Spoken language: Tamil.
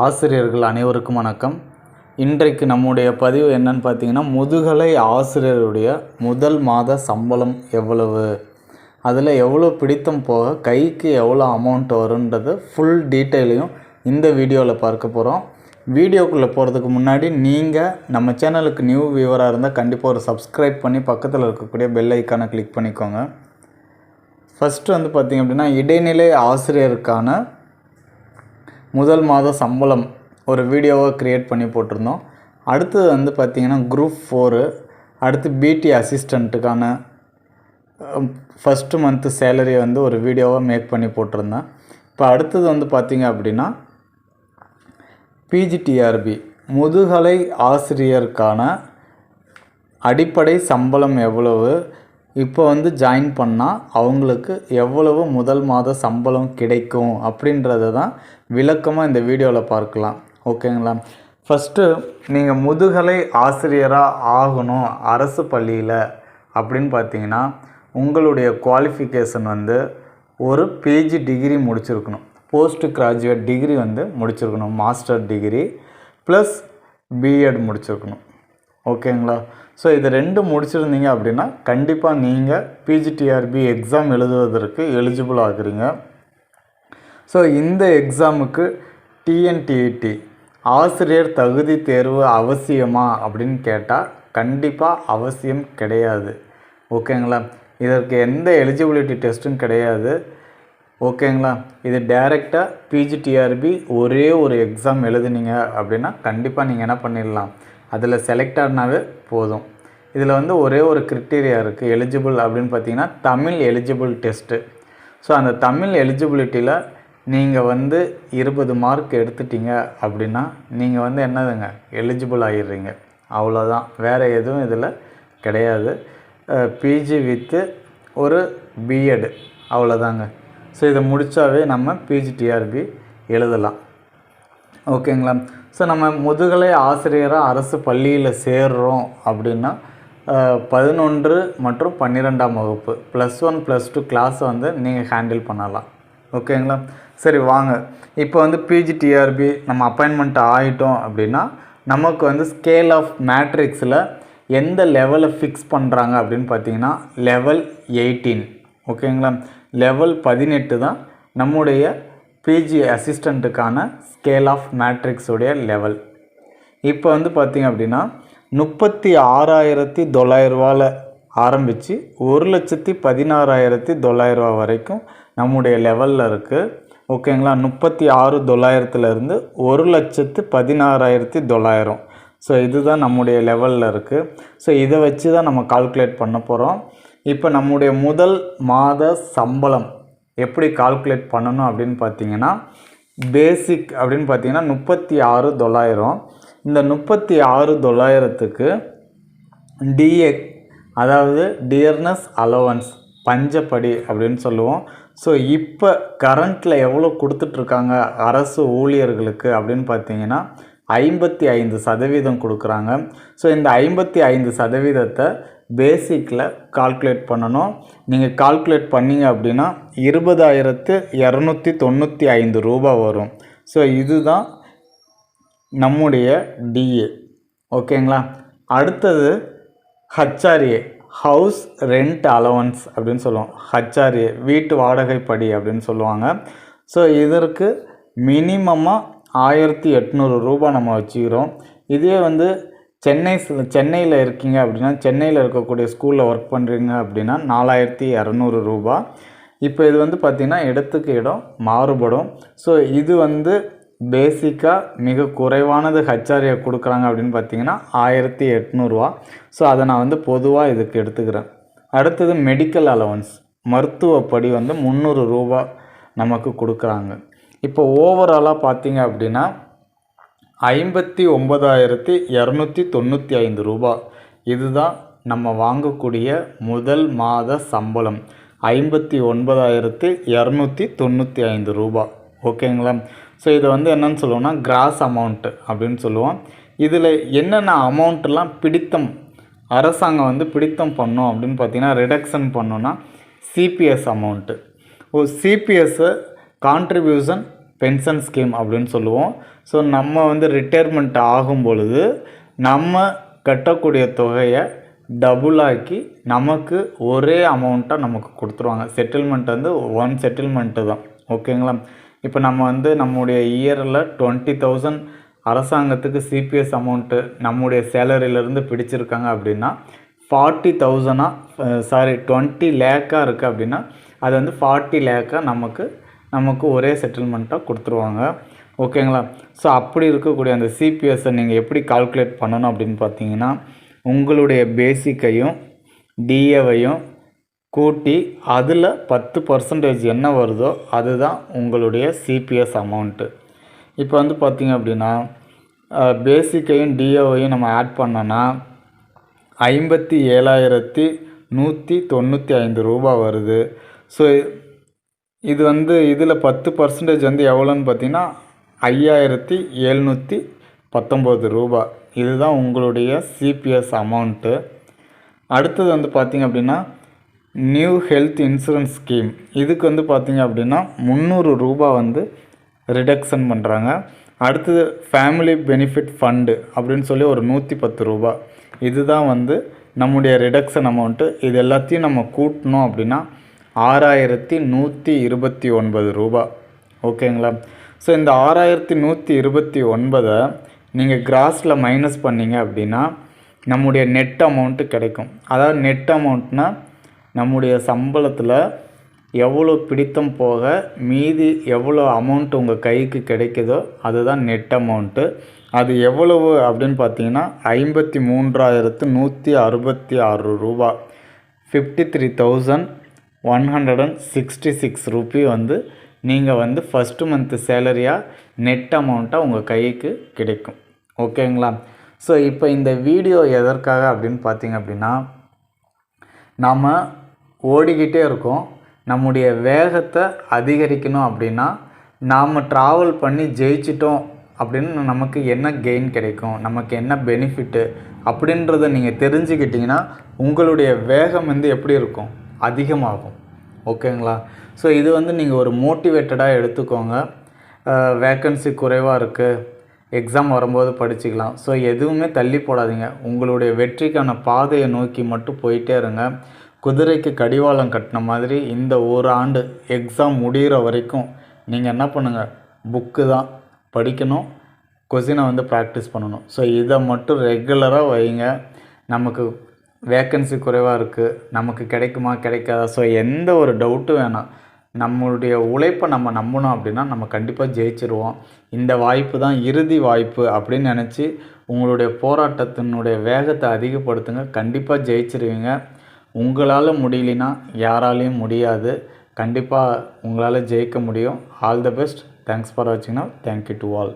ஆசிரியர்கள் அனைவருக்கும் வணக்கம். இன்றைக்கு நம்முடைய பதிவு என்னன்னு பார்த்தீங்கன்னா, முதுகலை ஆசிரியருடைய முதல் மாத சம்பளம் எவ்வளவு, அதில் எவ்வளோ பிடித்தம் போக கைக்கு எவ்வளோ அமௌண்ட் வருன்றது ஃபுல் டீட்டெயிலையும் இந்த வீடியோவில் பார்க்க போகிறோம். வீடியோக்குள்ளே போகிறதுக்கு முன்னாடி நீங்கள் நம்ம சேனலுக்கு நியூ வியூவராக இருந்தால் கண்டிப்பாக ஒரு சப்ஸ்கிரைப் பண்ணி பக்கத்தில் இருக்கக்கூடிய பெல் ஐக்கானை கிளிக் பண்ணிக்கோங்க. ஃபஸ்ட்டு வந்து பார்த்திங்க அப்படின்னா, இடைநிலை ஆசிரியருக்கான முதல் மாத சம்பளம் ஒரு வீடியோவை க்ரியேட் பண்ணி போட்டிருந்தோம். அடுத்தது வந்து பார்த்திங்கன்னா குரூப் 4, அடுத்து பிடி அசிஸ்டண்ட்டுக்கான ஃபஸ்ட்டு மந்த்து சேலரியை வந்து ஒரு வீடியோவை மேக் பண்ணி போட்டிருந்தேன். இப்போ அடுத்தது வந்து பார்த்திங்க அப்படின்னா பிஜிடிஆர்பி முதுகலை ஆசிரியருக்கான அடிப்படை சம்பளம் எவ்வளவு, இப்போ வந்து ஜாயின் பண்ணால் அவங்களுக்கு எவ்வளவு முதல் மாத சம்பளம் கிடைக்கும் அப்படின்றத தான் விளக்கமாக இந்த வீடியோவில் பார்க்கலாம். ஓகேங்களா? ஃபஸ்ட்டு நீங்கள் முதுகலை ஆசிரியராக ஆகணும் அரசு பள்ளியில் அப்படின்னு பார்த்தீங்கன்னா, உங்களுடைய குவாலிஃபிகேஷன் வந்து ஒரு பிஜி டிகிரி முடிச்சிருக்கணும், போஸ்ட் கிராஜுவேட் டிகிரி வந்து முடிச்சிருக்கணும், மாஸ்டர் டிகிரி ப்ளஸ் பிஎட் முடிச்சிருக்கணும். ஓகேங்களா? ஸோ இது 2 முடிச்சிருந்தீங்க அப்படின்னா கண்டிப்பாக நீங்கள் பிஜிடிஆர்பி எக்ஸாம் எழுதுவதற்கு எலிஜிபிள் ஆகுறீங்க. ஸோ இந்த எக்ஸாமுக்கு டிஎன்டிஇடி ஆசிரியர் தகுதி தேர்வு அவசியமா அப்படின்னு கேட்டால் கண்டிப்பாக அவசியம் கிடையாது. ஓகேங்களா? இதற்கு எந்த எலிஜிபிலிட்டி டெஸ்ட்டும் கிடையாது. ஓகேங்களா? இது டைரெக்டாக பிஜிடிஆர்பி ஒரே ஒரு எக்ஸாம் எழுதுனீங்க அப்படின்னா கண்டிப்பாக நீங்கள் என்ன பண்ணிடலாம், அதில் செலக்ட் ஆனாவே போதும். இதில் வந்து ஒரே ஒரு க்ரிட்டீரியா இருக்குது எலிஜிபிள் அப்படின்னு பார்த்தீங்கன்னா, தமிழ் எலிஜிபிள் டெஸ்ட்டு. ஸோ அந்த தமிழ் எலிஜிபிலிட்டியில் நீங்கள் வந்து 20 மார்க் எடுத்துட்டீங்க அப்படின்னா நீங்கள் வந்து என்னதுங்க எலிஜிபிள் ஆகிடுறீங்க. அவ்வளோதான், வேறு எதுவும் இதில் கிடையாது. பிஜி வித்து ஒரு பிஎட் அவ்வளோதாங்க. ஸோ இதை முடித்தாவே நம்ம பிஜிடிஆர்பி எழுதலாம். ஓகேங்களா? ஸோ நம்ம முதுகலை ஆசிரியராக அரசு பள்ளியில் சேர்றோம் அப்படின்னா 11 மற்றும் 12ஆம் வகுப்பு +1 +2 கிளாஸை வந்து நீங்கள் ஹேண்டில் பண்ணலாம். ஓகேங்களா? சரி வாங்க, இப்போ வந்து பிஜிடிஆர்பி நம்ம அப்பாயின்மெண்ட் ஆகிட்டோம் அப்படின்னா நமக்கு வந்து ஸ்கேல் ஆஃப் மேட்ரிக்ஸில் எந்த லெவலை ஃபிக்ஸ் பண்ணுறாங்க அப்படின்னு பார்த்தீங்கன்னா லெவல் 18. ஓகேங்களா? லெவல் 18 தான் நம்முடைய பிஜி அசிஸ்டண்ட்டுக்கான ஸ்கேல் ஆஃப் மேட்ரிக்ஸுடைய லெவல். இப்போ வந்து பார்த்திங்க அப்படின்னா 36,900 ஆரம்பித்து 1,16,900 வரைக்கும் நம்முடைய லெவலில் இருக்குது. ஓகேங்களா? 36,900லேருந்து 1,16,900. ஸோ இதுதான் நம்முடைய லெவலில் இருக்குது. ஸோ இதை வச்சு தான் நம்ம கால்குலேட் பண்ண போகிறோம். இப்போ நம்முடைய முதல் மாத சம்பளம் எப்படி கால்குலேட் பண்ணணும் அப்படின்னு பார்த்தீங்கன்னா, பேசிக் அப்படின்னு பார்த்தீங்கன்னா 36,900. இந்த 36,900க்கு டிஏ அதாவது டியர்னஸ் அலவன்ஸ் பஞ்சப்படி அப்படின்னு சொல்லுவோம். ஸோ இப்போ கரண்ட்டில் எவ்வளோ கொடுத்துட்ருக்காங்க அரசு ஊழியர்களுக்கு அப்படின்னு பார்த்தீங்கன்னா 55% கொடுக்குறாங்க. ஸோ இந்த 55%த்தை பேசிக்கில் கால்குலேட் பண்ணணும். நீங்கள் கால்குலேட் பண்ணிங்க அப்படின்னா 20,295 ரூபா வரும். ஸோ இதுதான் நம்முடைய டிஏ. ஓகேங்களா? அடுத்தது ஹச்ஆர்ஏ ஹவுஸ் ரெண்ட் அலவன்ஸ் அப்படின்னு சொல்லுவோம். ஹச்ஆர்ஏ வீட்டு வாடகைப்படி அப்படின்னு சொல்லுவாங்க. ஸோ இதற்கு மினிமமாக 1,800 ரூபா நம்ம வச்சுக்கிறோம். இதே வந்து சென்னையில் இருக்கீங்க அப்படின்னா, சென்னையில் இருக்கக்கூடிய ஸ்கூலில் ஒர்க் பண்ணுறீங்க அப்படின்னா 4,200 ரூபா. இப்போ இது வந்து பார்த்திங்கன்னா இடத்துக்கு இடம் மாறுபடும். ஸோ இது வந்து பேசிக்காக மிக குறைவானது ஹச்ஆர்ஏ கொடுக்குறாங்க அப்படின்னு பார்த்தீங்கன்னா 1,800 ஸோ அதை நான் வந்து பொதுவாக இதுக்கு எடுத்துக்கிறேன். அடுத்தது மெடிக்கல் அலவன்ஸ் மருத்துவப்படி வந்து 300 ரூபா நமக்கு கொடுக்குறாங்க. இப்போ ஓவராலாக பார்த்தீங்க அப்படின்னா 59,295 ரூபா. இதுதான் நம்ம வாங்கக்கூடிய முதல் மாத சம்பளம், 59,295 ரூபா. ஓகேங்களா? ஸோ இதை வந்து என்னென்னு சொல்லுவோம்னா கிராஸ் அமௌண்ட்டு அப்படின்னு சொல்லுவோம். இதில் என்னென்ன அமௌண்ட்டெல்லாம் பிடித்தம் அரசாங்கம் வந்து பிடித்தம் பண்ணோம் அப்படின்னு பார்த்தீங்கன்னா ரிடக்ஷன் பண்ணோன்னா சிபிஎஸ் அமௌண்ட்டு. சிபிஎஸ்ஸை கான்ட்ரிபியூஷன் பென்ஷன் ஸ்கீம் அப்படின்னு சொல்லுவோம். ஸோ நம்ம வந்து ரிட்டையர்மெண்ட் ஆகும் பொழுது நம்ம கட்டக்கூடிய தொகையை டபுளாக்கி நமக்கு ஒரே அமௌண்ட்டாக நமக்கு கொடுத்துருவாங்க. செட்டில்மெண்ட் வந்து ஒன் செட்டில்மெண்ட்டு தான். ஓகேங்களா? இப்போ நம்ம வந்து நம்முடைய இயரில் 20,000 அரசாங்கத்துக்கு சிபிஎஸ் அமௌண்ட்டு நம்முடைய சேலரியிலேருந்து பிடிச்சிருக்காங்க அப்படின்னா 20 லேக்காக இருக்குது அப்படின்னா அது வந்து 40 லேக்காக நமக்கு ஒரே செட்டில்மெண்ட்டாக கொடுத்துருவாங்க. ஓகேங்களா? ஸோ அப்படி இருக்கக்கூடிய அந்த சிபிஎஸ்ஸை நீங்கள் எப்படி கால்குலேட் பண்ணணும் அப்படின்னு பார்த்தீங்கன்னா, உங்களுடைய பேசிக்கையும் டிஏவையும் கூட்டி அதில் 10% என்ன வருதோ அதுதான் உங்களுடைய சிபிஎஸ் அமௌண்ட்டு. இப்போ வந்து பார்த்திங்க அப்படின்னா பேசிக்கையும் டிஏவையும் நம்ம ஆட் பண்ணோன்னா 57,195 ரூபா வருது. ஸோ இது வந்து இதில் 10% வந்து எவ்வளோன்னு பார்த்தீங்கன்னா 5,719 ரூபா. இதுதான் உங்களுடைய சிபிஎஸ் அமௌண்ட்டு. அடுத்தது வந்து பார்த்திங்க அப்படின்னா நியூ ஹெல்த் இன்சூரன்ஸ் ஸ்கீம். இதுக்கு வந்து பார்த்திங்க அப்படின்னா 300 ரூபா வந்து ரிடக்ஷன் பண்ணுறாங்க. அடுத்தது ஃபேமிலி பெனிஃபிட் ஃபண்டு அப்படின்னு சொல்லி ஒரு 110 ரூபா. இதுதான் வந்து நம்முடைய ரிடக்ஷன் அமௌண்ட்டு. இது எல்லாத்தையும் நம்ம கூட்டணும் அப்படின்னா 6,129 ரூபா. ஓகேங்களா? ஸோ இந்த 6,129 நீங்கள் கிராஸில் மைனஸ் பண்ணிங்க அப்படின்னா நம்முடைய நெட் அமௌண்ட்டு கிடைக்கும். அதாவது நெட் அமௌண்ட்னால் நம்முடைய சம்பளத்தில் எவ்வளோ பிடித்தம் போக மீதி எவ்வளோ அமௌண்ட் உங்கள் கைக்கு கிடைக்குதோ அதுதான் நெட் அமௌண்ட்டு. அது எவ்வளவு அப்படின்னு பார்த்தீங்கன்னா 53,166 ரூபா. 53,166 ரூபி வந்து நீங்கள் வந்து ஃபஸ்ட்டு மந்த்து சேலரியாக நெட் அமௌண்ட்டாக உங்கள் கைக்கு கிடைக்கும். ஓகேங்களா? ஸோ இப்போ இந்த வீடியோ எதற்காக அப்படின்னு பார்த்தீங்க அப்படின்னா, நாம் ஓடிக்கிட்டே இருக்கோம். நம்முடைய வேகத்தை அதிகரிக்கணும் அப்படின்னா நாம் ட்ராவல் பண்ணி ஜெயிச்சிட்டோம் அப்படின்னு நமக்கு என்ன கெயின் கிடைக்கும், நமக்கு என்ன பெனிஃபிட்டு அப்படின்றத நீங்கள் தெரிஞ்சுக்கிட்டிங்கன்னா உங்களுடைய வேகம் வந்து எப்படி இருக்கும், அதிகமாகும். ஓகேங்களா? ஸோ இது வந்து நீங்கள் ஒரு மோட்டிவேட்டடாக எடுத்துக்கோங்க. வேக்கன்சி குறைவாக இருக்குது, எக்ஸாம் வரும்போது படிச்சுக்கலாம். ஸோ எதுவுமே தள்ளி போடாதீங்க. உங்களுடைய வெற்றிக்கான பாதையை நோக்கி மட்டும் போயிட்டே இருங்க. குதிரைக்கு கடிவாளம் கட்டின மாதிரி இந்த ஒரு ஆண்டு எக்ஸாம் முடிகிற வரைக்கும் நீங்கள் என்ன பண்ணுங்கள், புக்கு தான் படிக்கணும், கொஸ்டினை வந்து ப்ராக்டிஸ் பண்ணணும். ஸோ இதை மட்டும் ரெகுலராக வைங்க. நமக்கு வேக்கன்சி குறைவாக இருக்குது, நமக்கு கிடைக்குமா கிடைக்காதா, ஸோ எந்த ஒரு டவுட்டும் வேணாம். நம்மளுடைய உழைப்பை நம்ம நம்பணும் அப்படின்னா நம்ம கண்டிப்பாக ஜெயிச்சிருவோம். இந்த வாய்ப்பு தான் இறுதி வாய்ப்பு அப்படின்னு நினச்சி உங்களுடைய போராட்டத்தினுடைய வேகத்தை அதிகப்படுத்துங்க. கண்டிப்பாக ஜெயிச்சிருவீங்க. உங்களால் முடியலனா யாராலையும் முடியாது. கண்டிப்பாக உங்களால் ஜெயிக்க முடியும். All the best. Thanks for வாட்சிங். Now thank you to all.